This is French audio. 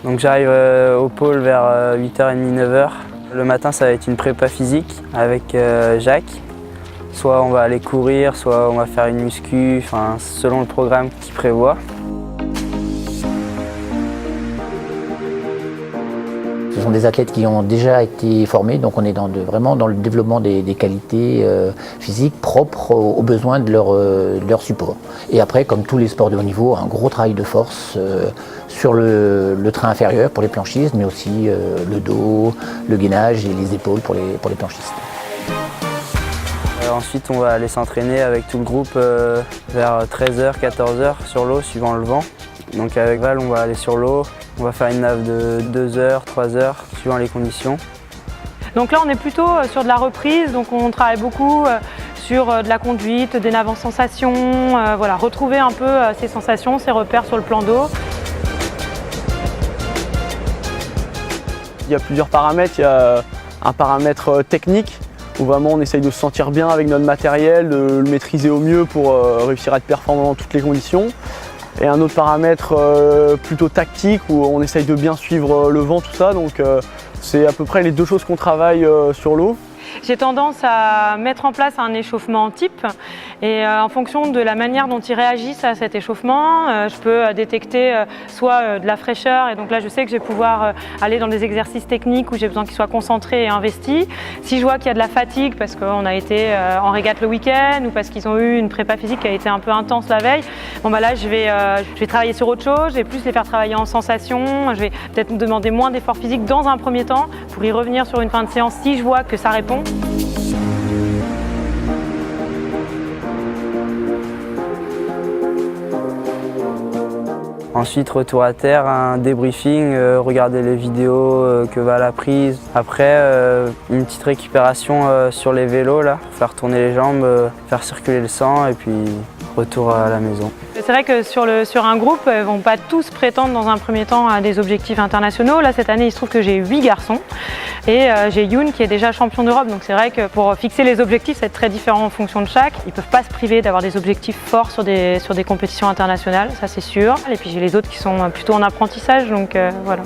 Donc j'arrive au pôle vers 8h30, 9h. Le matin, ça va être une prépa physique avec Jacques. Soit on va aller courir, soit on va faire une muscu, selon le programme qu'il prévoit. Ce sont des athlètes qui ont déjà été formés, donc on est vraiment dans le développement des qualités physiques propres aux besoins de leur support. Et après, comme tous les sports de haut niveau, un gros travail de force sur le train inférieur pour les planchistes, mais aussi le dos, le gainage et les épaules pour les planchistes. Ensuite, on va aller s'entraîner avec tout le groupe vers 13h, 14h sur l'eau, suivant le vent. Donc avec Val, on va aller sur l'eau. On va faire une nave de 2h, 3h, suivant les conditions. Donc là, on est plutôt sur de la reprise, donc on travaille beaucoup sur de la conduite, des naves en sensation, voilà, retrouver un peu ces sensations, ces repères sur le plan d'eau. Il y a plusieurs paramètres. Il y a un paramètre technique, où vraiment on essaye de se sentir bien avec notre matériel, de le maîtriser au mieux pour réussir à être performant dans toutes les conditions. Et un autre paramètre plutôt tactique où on essaye de bien suivre le vent, tout ça. Donc c'est à peu près les deux choses qu'on travaille sur l'eau. J'ai tendance à mettre en place un échauffement type et en fonction de la manière dont ils réagissent à cet échauffement, je peux détecter soit de la fraîcheur et donc là je sais que je vais pouvoir aller dans des exercices techniques où j'ai besoin qu'ils soient concentrés et investis. Si je vois qu'il y a de la fatigue parce qu'on a été en régate le week-end ou parce qu'ils ont eu une prépa physique qui a été un peu intense la veille, bon bah là je vais travailler sur autre chose, je vais plus les faire travailler en sensation, je vais peut-être demander moins d'efforts physiques dans un premier temps pour y revenir sur une fin de séance si je vois que ça répond. Ensuite, retour à terre, un débriefing, regarder les vidéos que Val a prises. Après, une petite récupération sur les vélos, là, pour faire tourner les jambes, faire circuler le sang et puis retour à la maison. C'est vrai que sur un groupe, ils ne vont pas tous prétendre dans un premier temps à des objectifs internationaux. Là, cette année, il se trouve que j'ai 8 garçons et j'ai Youn qui est déjà champion d'Europe. Donc c'est vrai que pour fixer les objectifs, c'est très différent en fonction de chaque. Ils ne peuvent pas se priver d'avoir des objectifs forts sur des compétitions internationales, ça c'est sûr. Et puis j'ai les autres qui sont plutôt en apprentissage, donc voilà.